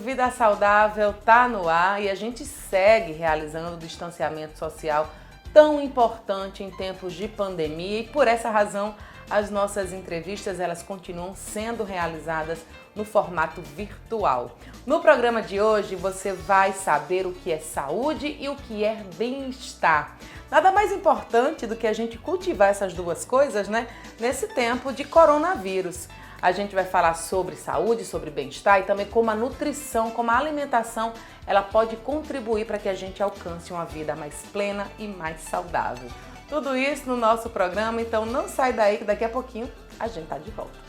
Vida Saudável tá no ar e a gente segue realizando o distanciamento social tão importante em tempos de pandemia e por essa razão as nossas entrevistas elas continuam sendo realizadas no formato virtual. No programa de hoje você vai saber o que é saúde e o que é bem-estar. Nada mais importante do que a gente cultivar essas duas coisas, né? Nesse tempo de coronavírus. A gente vai falar sobre saúde, sobre bem-estar e também como a nutrição, como a alimentação, ela pode contribuir para que a gente alcance uma vida mais plena e mais saudável. Tudo isso no nosso programa, então não sai daí que daqui a pouquinho a gente tá de volta.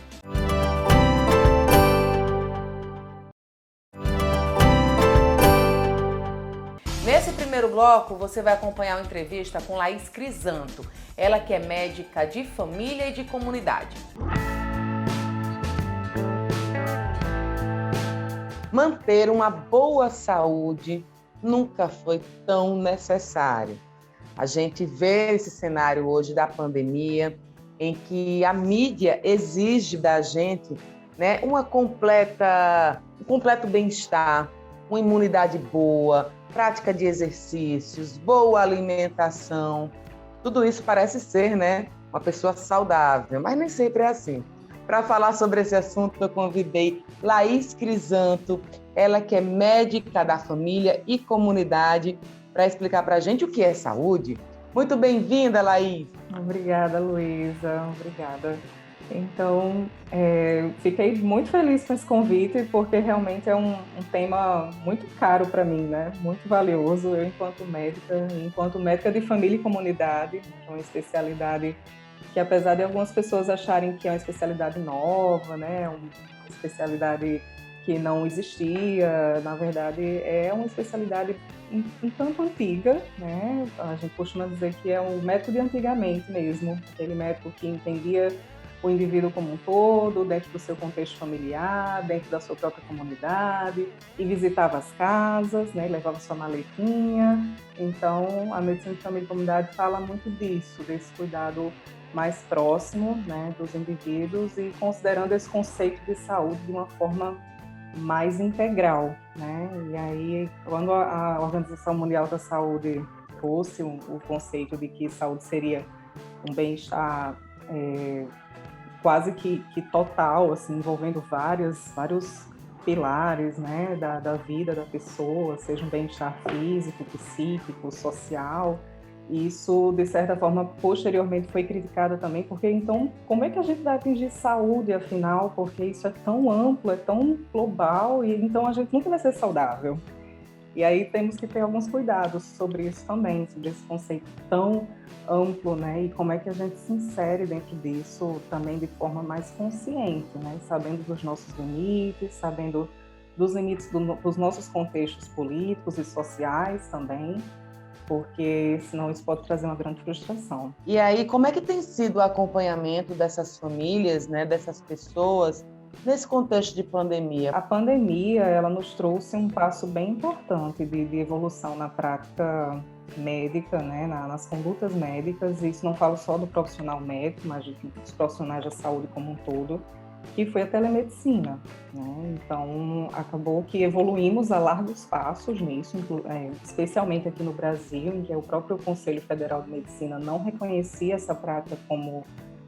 Nesse primeiro bloco, você vai acompanhar uma entrevista com Laís Crisanto, ela que é médica de família e de comunidade. Manter uma boa saúde nunca foi tão necessário. A gente vê esse cenário hoje da pandemia, em que a mídia exige da gente, né, um completo bem-estar, uma imunidade boa, prática de exercícios, boa alimentação. Tudo isso parece ser, né, uma pessoa saudável, mas nem sempre é assim. Para falar sobre esse assunto, eu convidei Laís Crisanto, ela que é médica da família e comunidade, para explicar para a gente o que é saúde. Muito bem-vinda, Laís. Obrigada, Luísa. Obrigada. Então, fiquei muito feliz com esse convite, porque realmente é um tema muito caro para mim, né? Muito valioso. Eu, enquanto médica de família e comunidade, que é uma especialidade que, apesar de algumas pessoas acharem que é uma especialidade nova, né, uma especialidade que não existia, na verdade é uma especialidade um tanto antiga, né? A gente costuma dizer que é um médico de antigamente mesmo, aquele médico que entendia o indivíduo como um todo, dentro do seu contexto familiar, dentro da sua própria comunidade, e visitava as casas, né, levava sua maletinha. Então, a medicina de família e comunidade fala muito disso, desse cuidado mais próximo, né, dos indivíduos e considerando esse conceito de saúde de uma forma mais integral, né? E aí, quando a Organização Mundial da Saúde trouxe o conceito de que saúde seria um bem-estar quase que total, assim, envolvendo vários pilares, né, da vida da pessoa, seja um bem-estar físico, psíquico, social. Isso, de certa forma, posteriormente foi criticado também, porque então, como é que a gente vai atingir saúde, afinal? Porque isso é tão amplo, é tão global, e então a gente nunca vai ser saudável. E aí temos que ter alguns cuidados sobre isso também, sobre esse conceito tão amplo, né? E como é que a gente se insere dentro disso também de forma mais consciente, né? Sabendo dos nossos limites, sabendo dos limites dos nossos contextos políticos e sociais também, porque senão isso pode trazer uma grande frustração. E aí, como é que tem sido o acompanhamento dessas famílias, né, dessas pessoas, nesse contexto de pandemia? A pandemia, ela nos trouxe um passo bem importante de evolução na prática médica, né, nas condutas médicas, e isso não falo só do profissional médico, mas dos profissionais da saúde como um todo, que foi a telemedicina, né? Então, acabou que evoluímos a largos passos nisso, especialmente aqui no Brasil, em que o próprio Conselho Federal de Medicina não reconhecia essa prática como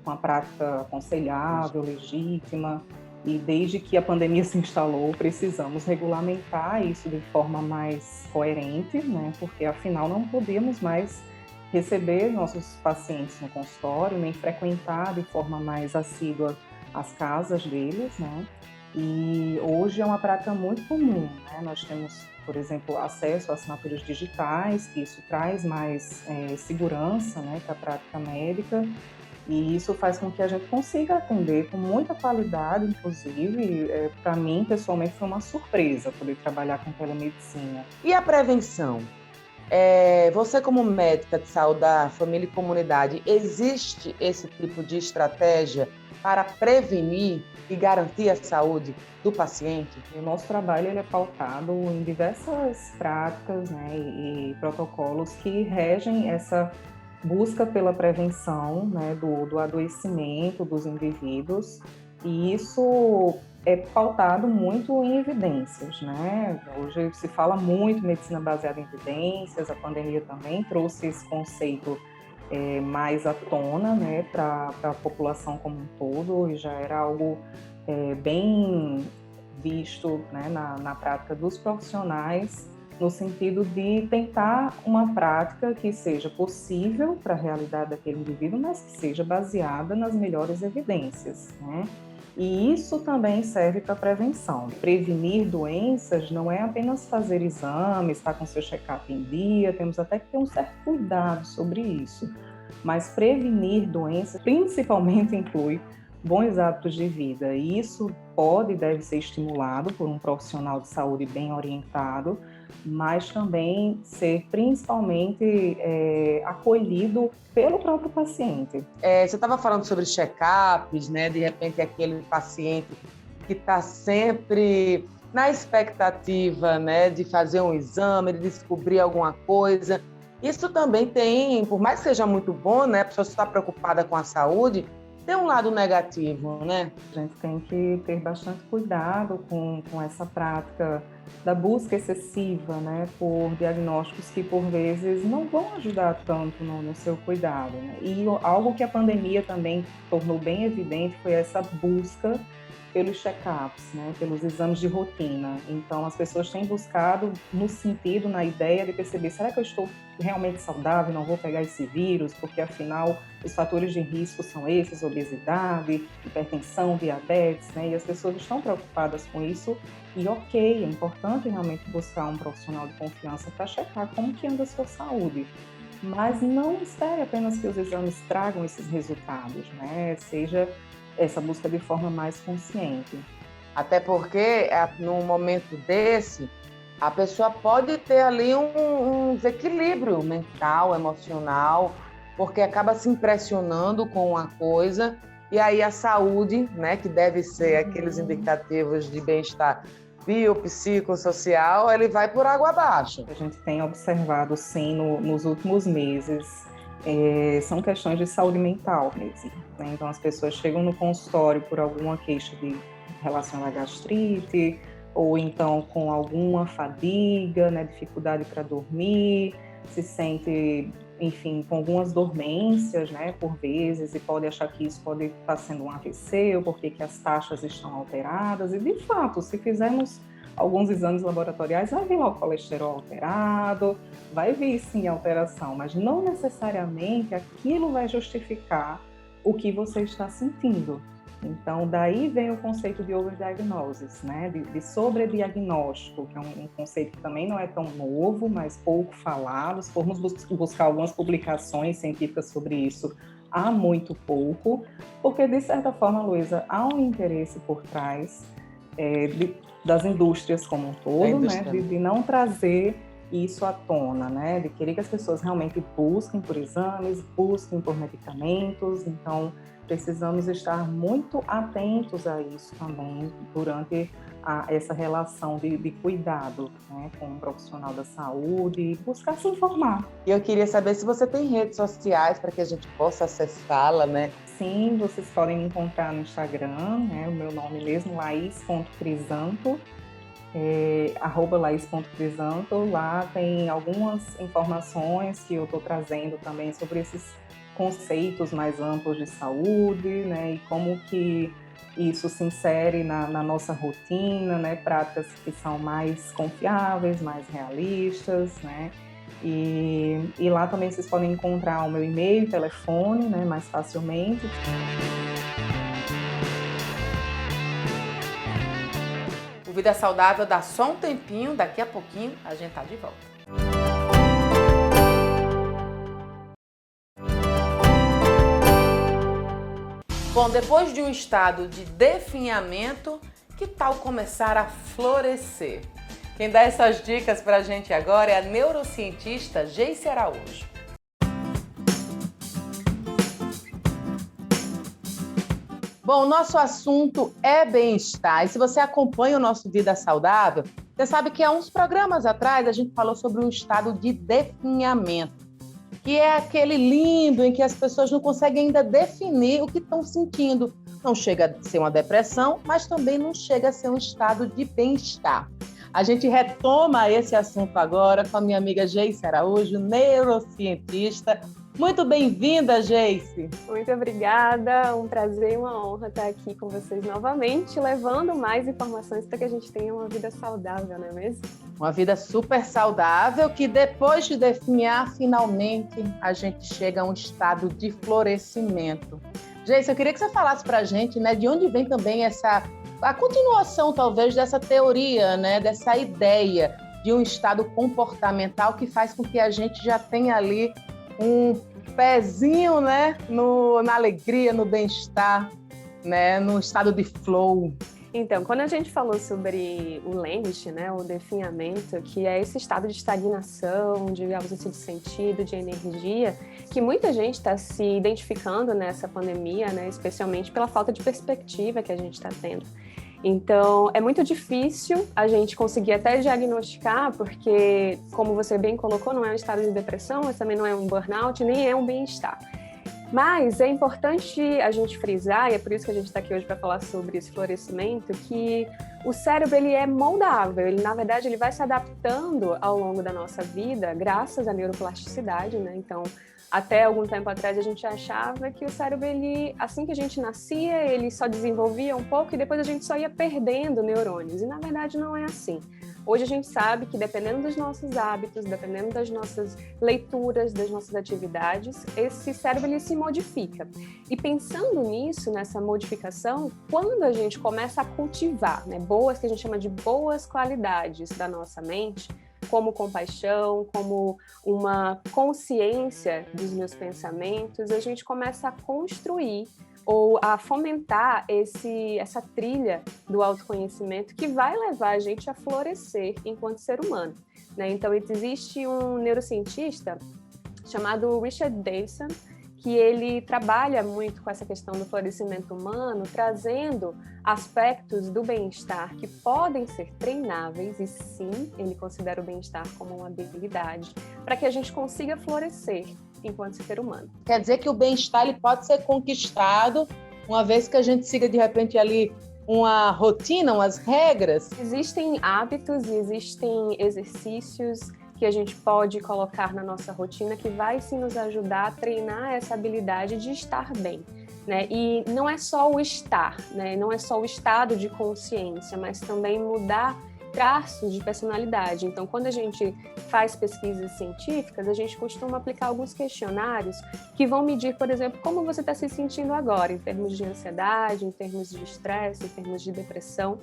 uma prática aconselhável, legítima, e desde que a pandemia se instalou, precisamos regulamentar isso de forma mais coerente, né? Porque, afinal, não podemos mais receber nossos pacientes no consultório, nem frequentar de forma mais assídua as casas deles, né? E hoje é uma prática muito comum, né? Nós temos, por exemplo, acesso a assinaturas digitais, que isso traz mais segurança, né, para a prática médica, e isso faz com que a gente consiga atender com muita qualidade, inclusive, para mim, pessoalmente, foi uma surpresa poder trabalhar com telemedicina. E a prevenção? Você como médica de saúde da família e comunidade, existe esse tipo de estratégia para prevenir e garantir a saúde do paciente? O nosso trabalho ele é pautado em diversas práticas, né, e protocolos que regem essa busca pela prevenção, né, do adoecimento dos indivíduos, e isso é pautado muito em evidências, né? Hoje se fala muito em medicina baseada em evidências, a pandemia também trouxe esse conceito mais à tona, né, para a população como um todo, e já era algo bem visto, né, na prática dos profissionais, no sentido de tentar uma prática que seja possível para a realidade daquele indivíduo, mas que seja baseada nas melhores evidências, né? E isso também serve para prevenção. Prevenir doenças não é apenas fazer exames, estar com seu check-up em dia, temos até que ter um certo cuidado sobre isso. Mas prevenir doenças principalmente inclui bons hábitos de vida. E isso pode e deve ser estimulado por um profissional de saúde bem orientado, mas também ser principalmente acolhido pelo próprio paciente. Você estava falando sobre check-ups, né? De repente aquele paciente que está sempre na expectativa, né, de fazer um exame, de descobrir alguma coisa. Isso também tem, por mais que seja muito bom, né, a pessoa está preocupada com a saúde, tem um lado negativo, né? A gente tem que ter bastante cuidado com essa prática da busca excessiva, né, por diagnósticos que, por vezes, não vão ajudar tanto no seu cuidado, né? E algo que a pandemia também tornou bem evidente foi essa busca pelos check-ups, né, pelos exames de rotina. Então, as pessoas têm buscado no sentido, na ideia de perceber, será que eu estou realmente saudável, não vou pegar esse vírus, porque afinal os fatores de risco são esses, obesidade, hipertensão, diabetes, né, e as pessoas estão preocupadas com isso, e ok, é importante realmente buscar um profissional de confiança para checar como que anda a sua saúde. Mas não espere apenas que os exames tragam esses resultados, né, seja essa busca de forma mais consciente. Até porque, num momento desse, a pessoa pode ter ali um desequilíbrio mental, emocional, porque acaba se impressionando com uma coisa, e aí a saúde, né, que deve ser aqueles indicativos de bem-estar biopsicossocial, ele vai por água abaixo. A gente tem observado, sim, nos últimos meses, são questões de saúde mental mesmo, né? Então, as pessoas chegam no consultório por alguma queixa relacionada à gastrite, ou então com alguma fadiga, né, dificuldade para dormir, se sente, enfim, com algumas dormências, né, por vezes, e pode achar que isso pode estar sendo um AVC, ou porque que as taxas estão alteradas, e de fato, se fizermos alguns exames laboratoriais, vai vir lá o colesterol alterado, vai vir sim alteração, mas não necessariamente aquilo vai justificar o que você está sentindo. Então, daí vem o conceito de overdiagnosis, né? de sobrediagnóstico, que é um conceito que também não é tão novo, mas pouco falado. Se formos buscar algumas publicações científicas sobre isso, há muito pouco, porque, de certa forma, Luísa, há um interesse por trás das indústrias como um todo, né? de não trazer isso à tona, né? De querer que as pessoas realmente busquem por exames, busquem por medicamentos. Então, precisamos estar muito atentos a isso também durante essa relação de cuidado, né, com um profissional da saúde e buscar se informar. E eu queria saber se você tem redes sociais para que a gente possa acessá-la, né? Sim, vocês podem me encontrar no Instagram, né, o meu nome mesmo, Laís.Crisanto, @Laís.Crisanto. Lá tem algumas informações que eu estou trazendo também sobre esses conceitos mais amplos de saúde, né, e como que isso se insere na nossa rotina, né, práticas que são mais confiáveis, mais realistas, né, e lá também vocês podem encontrar o meu e-mail e telefone, né, mais facilmente. O Vida Saudável dá só um tempinho, daqui a pouquinho a gente tá de volta. Bom, depois de um estado de definhamento, que tal começar a florescer? Quem dá essas dicas pra gente agora é a neurocientista Geice Araújo. Bom, o nosso assunto é bem-estar. E se você acompanha o nosso Vida Saudável, você sabe que há uns programas atrás a gente falou sobre um estado de definhamento, que é aquele limbo em que as pessoas não conseguem ainda definir o que estão sentindo. não chega a ser uma depressão, mas também não chega a ser um estado de bem-estar. A gente retoma esse assunto agora com a minha amiga Geice Araújo, neurocientista. Muito bem-vinda, Geice. Muito obrigada, um prazer e uma honra estar aqui com vocês novamente, levando mais informações para que a gente tenha uma vida saudável, não é mesmo? Uma vida super saudável que depois de definhar, finalmente a gente chega a um estado de florescimento. Geice, eu queria que você falasse para a gente, né, de onde vem também a continuação, talvez, dessa teoria, né, dessa ideia de um estado comportamental que faz com que a gente já tenha ali um pezinho, né, na alegria, no bem-estar, né, no estado de flow. Então, quando a gente falou sobre o language, né, o definhamento, que é esse estado de estagnação, de ausência de sentido, de energia, que muita gente está se identificando nessa pandemia, né, especialmente pela falta de perspectiva que a gente está tendo. Então, é muito difícil a gente conseguir até diagnosticar, porque, como você bem colocou, não é um estado de depressão, mas também não é um burnout, nem é um bem-estar. Mas é importante a gente frisar, e é por isso que a gente está aqui hoje para falar sobre esse florescimento, que o cérebro ele é moldável, ele, na verdade, ele vai se adaptando ao longo da nossa vida, graças à neuroplasticidade, né? Então, até algum tempo atrás, a gente achava que o cérebro, ele, assim que a gente nascia, ele só desenvolvia um pouco e depois a gente só ia perdendo neurônios. E, na verdade, não é assim. Hoje a gente sabe que, dependendo dos nossos hábitos, dependendo das nossas leituras, das nossas atividades, esse cérebro ele se modifica. E pensando nisso, nessa modificação, quando a gente começa a cultivar, né, que a gente chama de boas qualidades da nossa mente, como compaixão, como uma consciência dos meus pensamentos, a gente começa a construir ou a fomentar essa trilha do autoconhecimento que vai levar a gente a florescer enquanto ser humano, né? Então, existe um neurocientista chamado Richard Davidson, que ele trabalha muito com essa questão do florescimento humano, trazendo aspectos do bem-estar que podem ser treináveis, e sim, ele considera o bem-estar como uma habilidade, para que a gente consiga florescer enquanto ser humano. Quer dizer que o bem-estar ele pode ser conquistado, uma vez que a gente siga, de repente, ali uma rotina, umas regras? Existem hábitos e existem exercícios que a gente pode colocar na nossa rotina que vai sim nos ajudar a treinar essa habilidade de estar bem, né? E não é só o estar, né? Não é só o estado de consciência, mas também mudar traços de personalidade. Então, quando a gente faz pesquisas científicas, a gente costuma aplicar alguns questionários que vão medir, por exemplo, como você está se sentindo agora, em termos de ansiedade, em termos de estresse, em termos de depressão.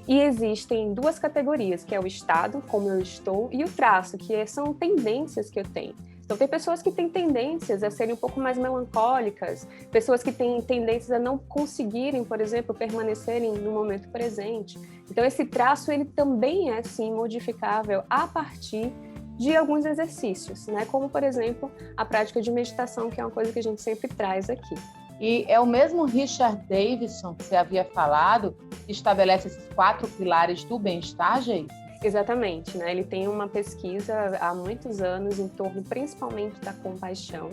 E existem duas categorias, que é o estado, como eu estou, e o traço, que são tendências que eu tenho. Então, tem pessoas que têm tendências a serem um pouco mais melancólicas, pessoas que têm tendências a não conseguirem, por exemplo, permanecerem no momento presente. Então, esse traço, ele também é, sim, modificável a partir de alguns exercícios, né? Como, por exemplo, a prática de meditação, que é uma coisa que a gente sempre traz aqui. E é o mesmo Richard Davidson que você havia falado, que estabelece esses 4 pilares do bem-estar, Geice? Exatamente, né? Ele tem uma pesquisa há muitos anos em torno principalmente da compaixão,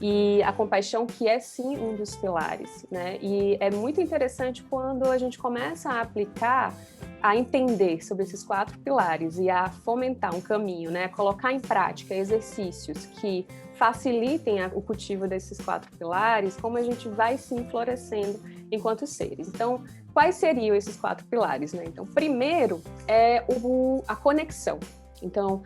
e a compaixão que é sim um dos pilares, né? E é muito interessante quando a gente começa a aplicar, a entender sobre esses 4 pilares e a fomentar um caminho, né? Colocar em prática exercícios que facilitem o cultivo desses 4 pilares, como a gente vai sim florescendo enquanto seres. Então, quais seriam esses 4 pilares, né? Então, primeiro é a conexão. Então,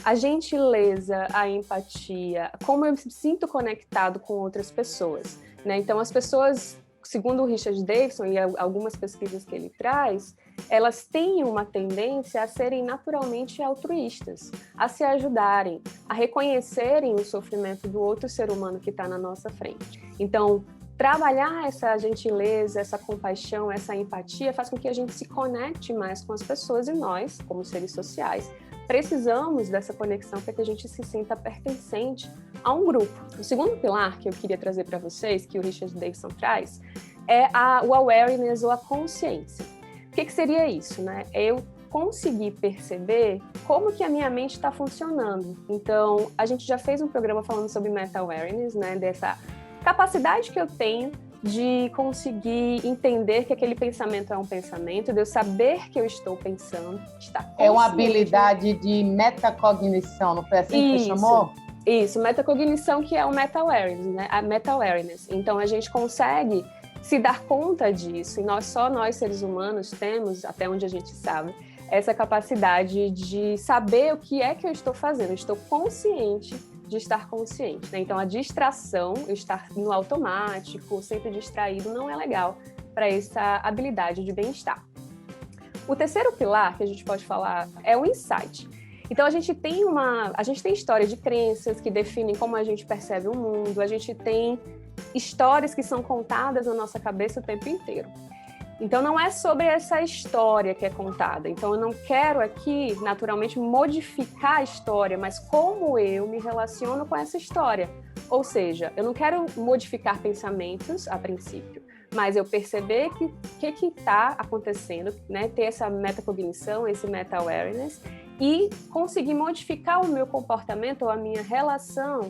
a gentileza, a empatia, como eu me sinto conectado com outras pessoas, né? Então, as pessoas, segundo o Richard Davidson e algumas pesquisas que ele traz, elas têm uma tendência a serem naturalmente altruístas, a se ajudarem, a reconhecerem o sofrimento do outro ser humano que está na nossa frente. Então, trabalhar essa gentileza, essa compaixão, essa empatia faz com que a gente se conecte mais com as pessoas, e nós, como seres sociais, precisamos dessa conexão para que a gente se sinta pertencente a um grupo. O segundo pilar que eu queria trazer para vocês, que o Richard Davidson traz, é o awareness, ou a consciência. O que seria isso, né? Eu conseguir perceber como que a minha mente está funcionando. Então, a gente já fez um programa falando sobre meta-awareness, né? Dessa capacidade que eu tenho de conseguir entender que aquele pensamento é um pensamento, de eu saber que eu estou pensando, estar consciente. É uma habilidade de metacognição, não foi assim que você chamou? Isso, metacognição, que é o meta-awareness, né? A meta-awareness. Então, a gente consegue se dar conta disso, e nós seres humanos temos, até onde a gente sabe, essa capacidade de saber o que é que eu estou fazendo. Eu estou consciente de estar consciente, né? Então, a distração, eu estar no automático, sempre distraído, não é legal para essa habilidade de bem-estar. O terceiro pilar que a gente pode falar é o insight. Então, a gente tem história de crenças que definem como a gente percebe o mundo, a gente tem histórias que são contadas na nossa cabeça o tempo inteiro. Então, não é sobre essa história que é contada. Então, eu não quero aqui, naturalmente, modificar a história, mas como eu me relaciono com essa história. Ou seja, eu não quero modificar pensamentos a princípio, mas eu perceber o que está acontecendo, né? Ter essa metacognição, esse meta-awareness, e conseguir modificar o meu comportamento ou a minha relação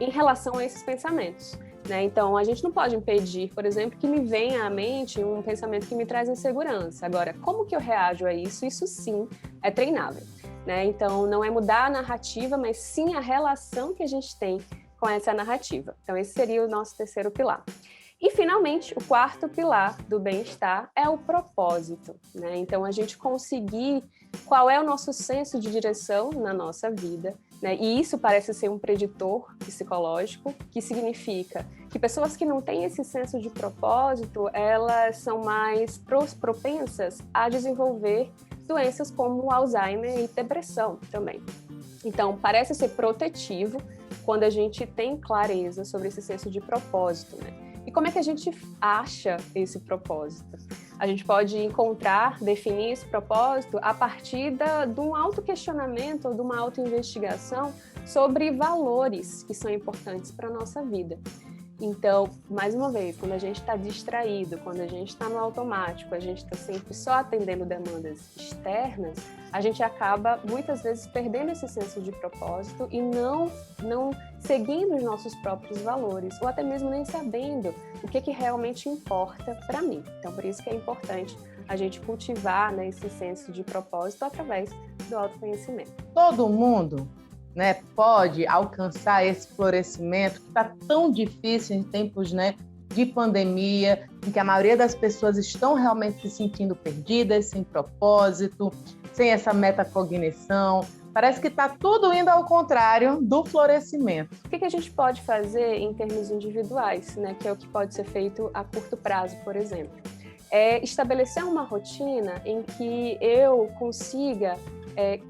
em relação a esses pensamentos. Né? Então, a gente não pode impedir, por exemplo, que me venha à mente um pensamento que me traz insegurança. Agora, como que eu reajo a isso? Isso sim é treinável. Né? Então, não é mudar a narrativa, mas sim a relação que a gente tem com essa narrativa. Então, esse seria o nosso terceiro pilar. E, finalmente, o quarto pilar do bem-estar é o propósito. Né? Então, a gente conseguir qual é o nosso senso de direção na nossa vida, né? E isso parece ser um preditor psicológico, que significa que pessoas que não têm esse senso de propósito, elas são mais propensas a desenvolver doenças como Alzheimer e depressão também. Então, parece ser protetivo quando a gente tem clareza sobre esse senso de propósito, né? E como é que a gente acha esse propósito? A gente pode definir esse propósito a partir de um autoquestionamento ou de uma autoinvestigação sobre valores que são importantes para a nossa vida. Então, mais uma vez, quando a gente está distraído, quando a gente está no automático, a gente está sempre só atendendo demandas externas, a gente acaba, muitas vezes, perdendo esse senso de propósito e não seguindo os nossos próprios valores, ou até mesmo nem sabendo o que realmente importa para mim. Então, por isso que é importante a gente cultivar, né, esse senso de propósito através do autoconhecimento. Todo mundo, né, pode alcançar esse florescimento que está tão difícil em tempos, né, de pandemia, em que a maioria das pessoas estão realmente se sentindo perdidas, sem propósito, sem essa metacognição. Parece que está tudo indo ao contrário do florescimento. O que a gente pode fazer em termos individuais, né, que é o que pode ser feito a curto prazo, por exemplo? É estabelecer uma rotina em que eu consiga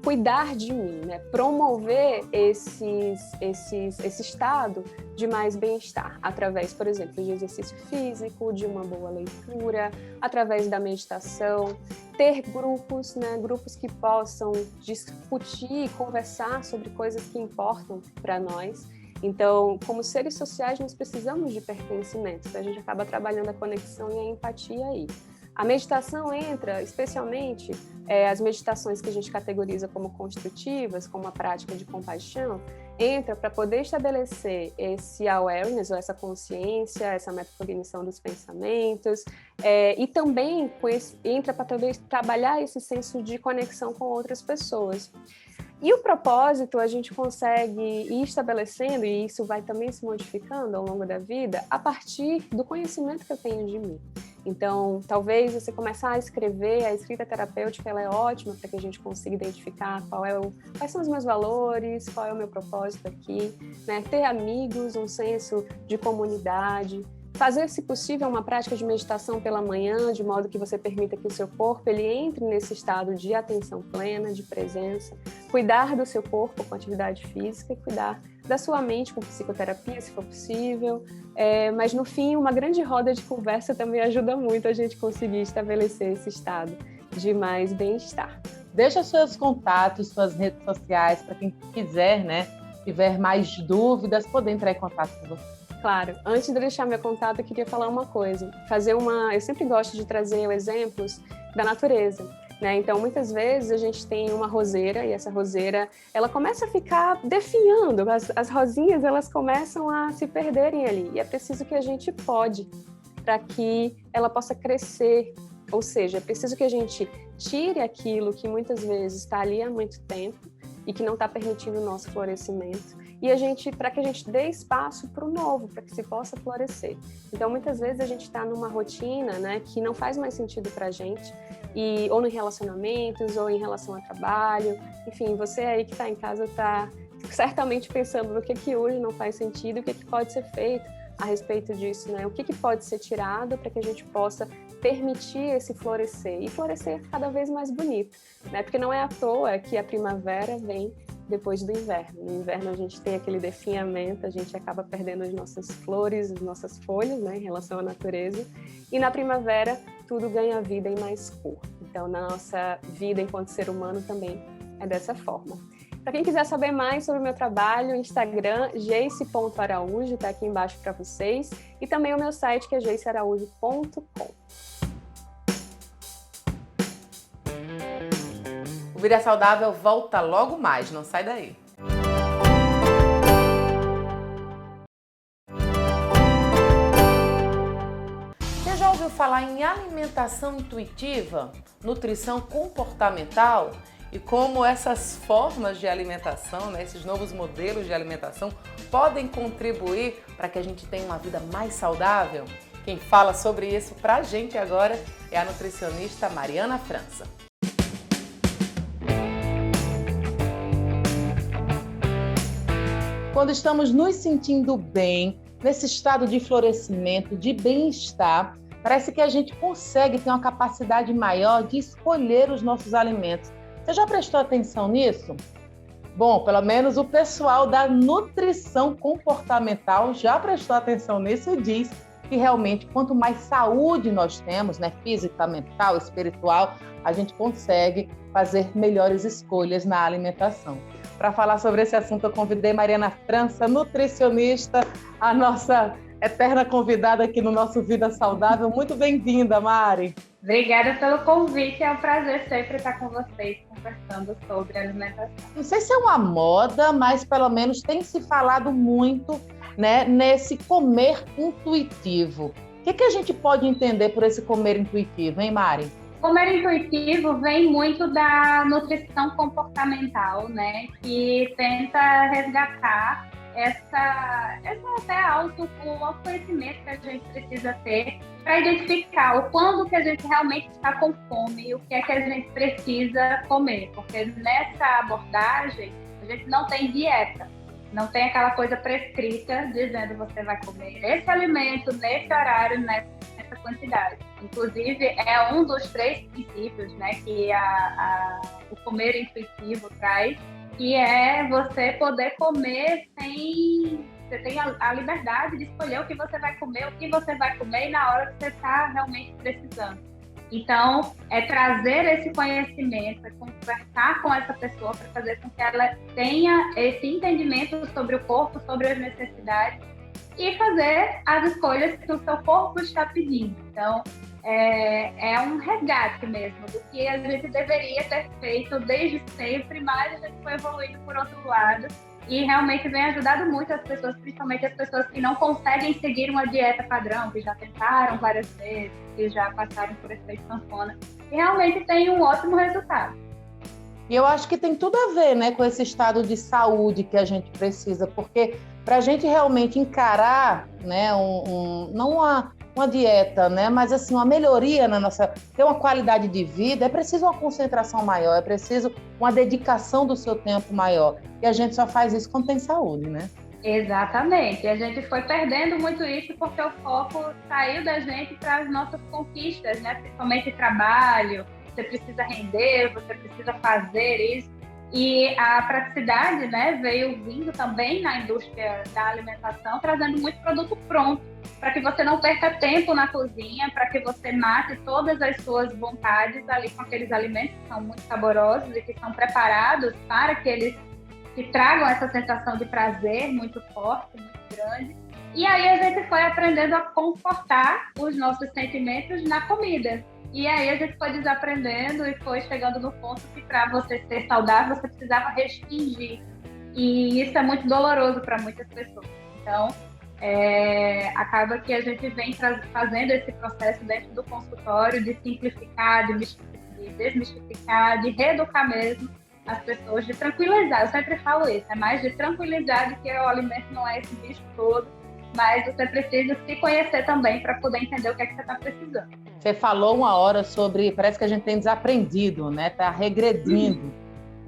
cuidar de mim, né? Promover esse estado de mais bem-estar, através, por exemplo, de exercício físico, de uma boa leitura, através da meditação, ter grupos, né? Grupos que possam discutir, conversar sobre coisas que importam para nós. Então, como seres sociais, nós precisamos de pertencimento, então a gente acaba trabalhando a conexão e a empatia aí. A meditação entra, especialmente as meditações que a gente categoriza como construtivas, como a prática de compaixão, entra para poder estabelecer esse awareness, ou essa consciência, essa metacognição dos pensamentos, e também entra para poder trabalhar esse senso de conexão com outras pessoas. E o propósito a gente consegue ir estabelecendo, e isso vai também se modificando ao longo da vida, a partir do conhecimento que eu tenho de mim. Então, talvez você começar a escrever, a escrita terapêutica ela é ótima para que a gente consiga identificar quais são os meus valores, qual é o meu propósito aqui, né? Ter amigos, um senso de comunidade, fazer, se possível, uma prática de meditação pela manhã, de modo que você permita que o seu corpo ele entre nesse estado de atenção plena, de presença, cuidar do seu corpo com atividade física e cuidar da sua mente com psicoterapia, se for possível. Mas, no fim, uma grande roda de conversa também ajuda muito a gente conseguir estabelecer esse estado de mais bem-estar. Deixa seus contatos, suas redes sociais, para quem quiser, né, tiver mais dúvidas, poder entrar em contato com você. Claro. Antes de deixar meu contato, eu queria falar uma coisa. Eu sempre gosto de trazer exemplos da natureza. né? Então, muitas vezes a gente tem uma roseira e essa roseira, ela começa a ficar definhando, as rosinhas, elas começam a se perderem ali. E é preciso que a gente pode para que ela possa crescer. Ou seja, é preciso que a gente tire aquilo que muitas vezes está ali há muito tempo e que não está permitindo o nosso florescimento. E para que a gente dê espaço para o novo, para que se possa florescer. Então, muitas vezes a gente está numa rotina, né, que não faz mais sentido para a gente, ou em relacionamentos, ou em relação ao trabalho. Enfim, você aí que está em casa está certamente pensando no que hoje não faz sentido, o que pode ser feito a respeito disso, né? O que pode ser tirado para que a gente possa permitir esse florescer, e florescer cada vez mais bonito, né? Porque não é à toa que a primavera vem depois do inverno. No inverno a gente tem aquele definhamento, a gente acaba perdendo as nossas flores, as nossas folhas, né, em relação à natureza. E na primavera tudo ganha vida em mais cor. Então, na nossa vida enquanto ser humano também é dessa forma. Para quem quiser saber mais sobre o meu trabalho, Instagram, geice.araújo, está aqui embaixo para vocês. E também o meu site, que é geicearaújo.com. O Vida Saudável volta logo mais, não sai daí. Você já ouviu falar em alimentação intuitiva, nutrição comportamental e como essas formas de alimentação, né, esses novos modelos de alimentação podem contribuir para que a gente tenha uma vida mais saudável? Quem fala sobre isso para a gente agora é a nutricionista Mariana França. Quando estamos nos sentindo bem, nesse estado de florescimento, de bem-estar, parece que a gente consegue ter uma capacidade maior de escolher os nossos alimentos. Você já prestou atenção nisso? Bom, pelo menos o pessoal da nutrição comportamental já prestou atenção nisso e diz que realmente quanto mais saúde nós temos, né, física, mental, espiritual, a gente consegue fazer melhores escolhas na alimentação. Para falar sobre esse assunto, eu convidei Mariana França, nutricionista, a nossa eterna convidada aqui no nosso Vida Saudável. Muito bem-vinda, Mari. Obrigada pelo convite, é um prazer sempre estar com vocês conversando sobre alimentação. Não sei se é uma moda, mas pelo menos tem se falado muito, né, nesse comer intuitivo. O que a gente pode entender por esse comer intuitivo, hein, Mari? Comer intuitivo vem muito da nutrição comportamental, né, que tenta resgatar o autoconhecimento que a gente precisa ter para identificar o quando que a gente realmente está com fome e o que é que a gente precisa comer, porque nessa abordagem a gente não tem dieta, não tem aquela coisa prescrita dizendo você vai comer esse alimento, nesse horário, nessa quantidade. Inclusive, é um dos 3 princípios, né, que o comer intuitivo traz, que é você poder comer sem... Você tem a liberdade de escolher o que você vai comer e na hora que você está realmente precisando. Então, é trazer esse conhecimento, é conversar com essa pessoa para fazer com que ela tenha esse entendimento sobre o corpo, sobre as necessidades e fazer as escolhas que o seu corpo está pedindo. Então, é um resgate mesmo do que a gente deveria ter feito desde sempre, mas a gente foi evoluindo por outro lado e realmente vem ajudado muito as pessoas, principalmente as pessoas que não conseguem seguir uma dieta padrão, que já tentaram várias vezes, que já passaram por efeito sanfona e realmente tem um ótimo resultado. E eu acho que tem tudo a ver, né, com esse estado de saúde que a gente precisa, porque para a gente realmente encarar, né, não uma dieta, né, mas assim, uma melhoria na nossa, ter uma qualidade de vida, é preciso uma concentração maior, é preciso uma dedicação do seu tempo maior. E a gente só faz isso quando tem saúde, né? Exatamente. E a gente foi perdendo muito isso porque o foco saiu da gente para as nossas conquistas, né, principalmente trabalho. Você precisa render, você precisa fazer isso. E a praticidade, né, veio vindo também na indústria da alimentação, trazendo muito produto pronto, para que você não perca tempo na cozinha, para que você mate todas as suas vontades ali com aqueles alimentos que são muito saborosos e que são preparados para que eles que tragam essa sensação de prazer muito forte, muito grande. E aí a gente foi aprendendo a confortar os nossos sentimentos na comida. E aí a gente foi desaprendendo e foi chegando no ponto que para você ser saudável, você precisava restringir. E isso é muito doloroso para muitas pessoas. Então, acaba que a gente vem fazendo esse processo dentro do consultório de simplificar, de desmistificar, de reeducar mesmo as pessoas, de tranquilizar. Eu sempre falo isso, é mais de tranquilizar de que o alimento não é esse bicho todo, mas você precisa se conhecer também para poder entender o que é que você está precisando. Você falou uma hora sobre, parece que a gente tem desaprendido, né? Está regredindo.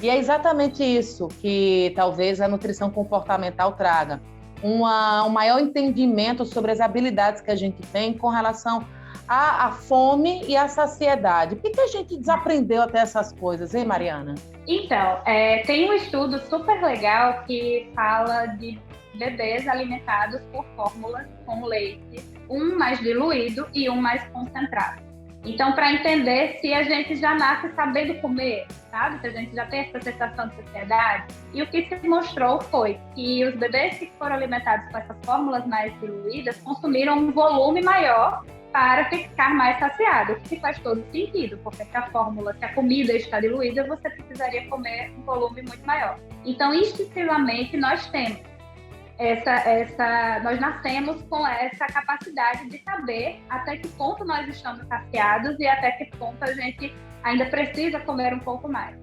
E é exatamente isso que talvez a nutrição comportamental traga. Um maior entendimento sobre as habilidades que a gente tem com relação à fome e à saciedade. Por que a gente desaprendeu até essas coisas, hein, Mariana? Então, tem um estudo super legal que fala de bebês alimentados por fórmulas com leite, um mais diluído e um mais concentrado. Então, para entender se a gente já nasce sabendo comer, sabe? Se a gente já tem essa sensação de saciedade. E o que se mostrou foi que os bebês que foram alimentados com essas fórmulas mais diluídas consumiram um volume maior para ficar mais saciado, o que faz todo sentido, porque se a comida está diluída, você precisaria comer um volume muito maior. Então, instintivamente, nós temos nós nascemos com essa capacidade de saber até que ponto nós estamos saciados e até que ponto a gente ainda precisa comer um pouco mais.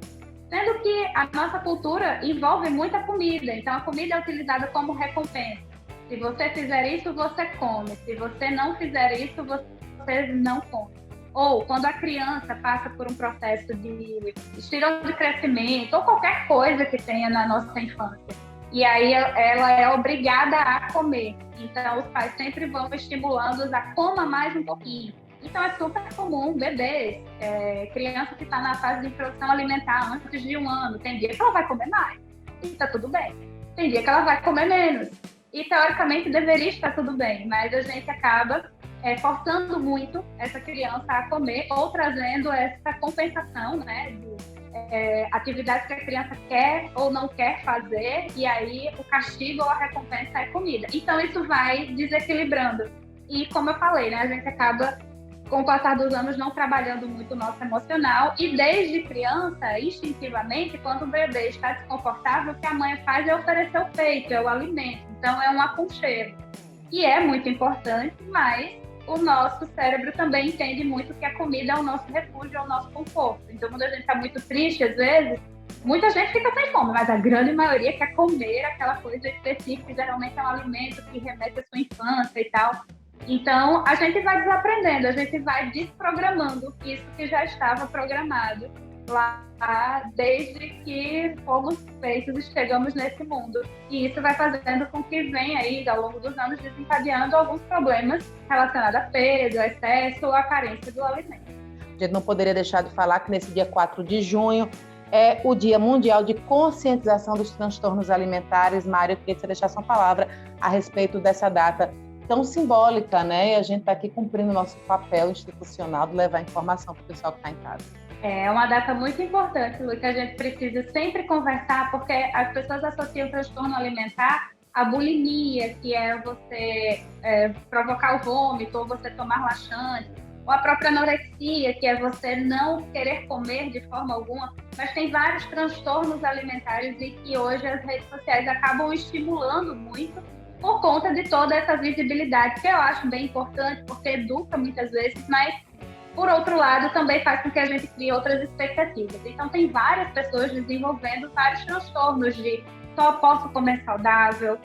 Sendo que a nossa cultura envolve muita comida, então a comida é utilizada como recompensa. Se você fizer isso, você come. Se você não fizer isso, você não come. Ou quando a criança passa por um processo de estirão de crescimento ou qualquer coisa que tenha na nossa infância, e aí ela é obrigada a comer. Então, os pais sempre vão estimulando-os a coma mais um pouquinho. Então, é super comum bebês, criança que está na fase de introdução alimentar antes de 1 ano, tem dia que ela vai comer mais. E está tudo bem. Tem dia que ela vai comer menos. E, teoricamente, deveria estar tudo bem. Mas a gente acaba forçando muito essa criança a comer ou trazendo essa compensação, né, de atividades que a criança quer ou não quer fazer, e aí o castigo ou a recompensa é comida. Então isso vai desequilibrando. E como eu falei, né, a gente acaba, com o passar dos anos, não trabalhando muito o nosso emocional, e desde criança, instintivamente, quando o bebê está desconfortável, o que a mãe faz é oferecer o peito, é o alimento. Então é um aconchego. E é muito importante, mas o nosso cérebro também entende muito que a comida é o nosso refúgio, é o nosso conforto. Então, quando a gente está muito triste, às vezes, muita gente fica sem fome, mas a grande maioria quer comer aquela coisa específica, geralmente é um alimento que remete à sua infância e tal. Então, a gente vai desaprendendo, a gente vai desprogramando isso que já estava programado lá desde que fomos feitos e chegamos nesse mundo. E isso vai fazendo com que venha aí, ao longo dos anos, desencadeando alguns problemas relacionados a peso, a excesso ou a carência do alimento. A gente não poderia deixar de falar que nesse dia 4 de junho é o Dia Mundial de Conscientização dos Transtornos Alimentares. Mário, eu queria que você deixasse uma palavra a respeito dessa data tão simbólica, né? E a gente está aqui cumprindo o nosso papel institucional de levar informação para o pessoal que está em casa. É uma data muito importante, Lu, que a gente precisa sempre conversar, porque as pessoas associam o transtorno alimentar à bulimia, que é você provocar o vômito ou você tomar laxante, ou a própria anorexia, que é você não querer comer de forma alguma. Mas tem vários transtornos alimentares e que hoje as redes sociais acabam estimulando muito por conta de toda essa visibilidade, que eu acho bem importante, porque educa muitas vezes, mas por outro lado, também faz com que a gente crie outras expectativas. Então, tem várias pessoas desenvolvendo vários transtornos de só posso comer saudável,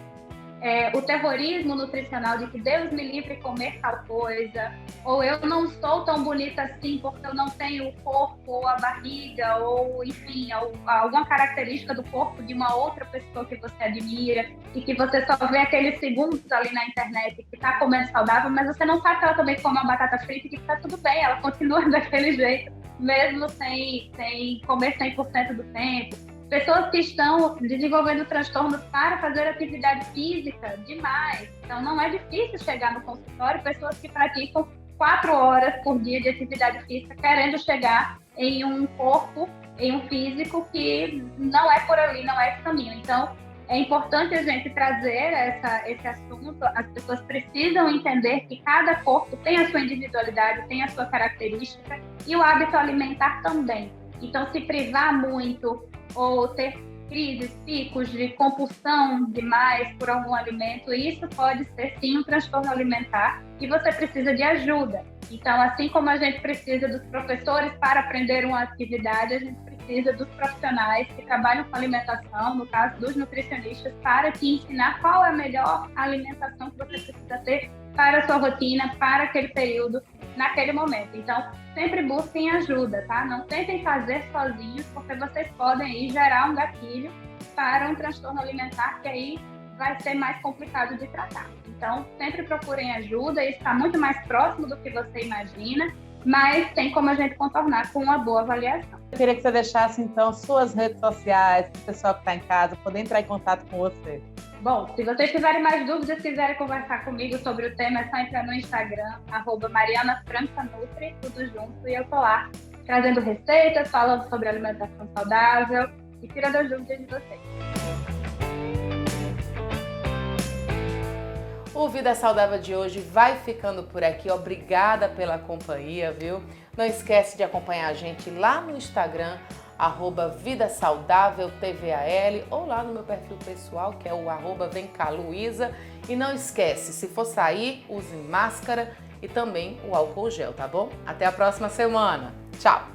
o terrorismo nutricional de que Deus me livre comer tal coisa, ou eu não sou tão bonita assim porque eu não tenho o corpo ou a barriga, ou enfim, alguma característica do corpo de uma outra pessoa que você admira e que você só vê aqueles segundos ali na internet que está comendo saudável, mas você não sabe que ela também come uma batata frita e que está tudo bem, ela continua daquele jeito, mesmo sem comer 100% do tempo. Pessoas que estão desenvolvendo transtornos para fazer atividade física demais. Então, não é difícil chegar no consultório, pessoas que praticam 4 horas por dia de atividade física, querendo chegar em um corpo, em um físico que não é por ali, não é esse caminho. Então, é importante a gente trazer esse assunto. As pessoas precisam entender que cada corpo tem a sua individualidade, tem a sua característica, e o hábito alimentar também. Então, se privar muito ou ter crises, picos de compulsão demais por algum alimento, isso pode ser sim um transtorno alimentar e você precisa de ajuda. Então, assim como a gente precisa dos professores para aprender uma atividade, a gente precisa dos profissionais que trabalham com alimentação, no caso dos nutricionistas, para te ensinar qual é a melhor alimentação que você precisa ter para a sua rotina, para aquele período, naquele momento. Então, sempre busquem ajuda, tá? Não tentem fazer sozinhos, porque vocês podem aí gerar um gatilho para um transtorno alimentar que aí vai ser mais complicado de tratar. Então, sempre procurem ajuda, isso está muito mais próximo do que você imagina, mas tem como a gente contornar com uma boa avaliação. Eu queria que você deixasse, então, suas redes sociais, para o pessoal que está em casa poder entrar em contato com você. Bom, se vocês tiverem mais dúvidas, quiserem conversar comigo sobre o tema, é só entrar no Instagram, @marianafrancanutri, tudo junto, e eu tô lá trazendo receitas, falando sobre alimentação saudável e tirando as dúvidas de vocês. O Vida Saudável de hoje vai ficando por aqui. Obrigada pela companhia, viu? Não esquece de acompanhar a gente lá no Instagram, @VidaSaudávelTVAL, ou lá no meu perfil pessoal, que é o @VemCaLuísa. E não esquece, se for sair, use máscara e também o álcool gel, tá bom? Até a próxima semana. Tchau!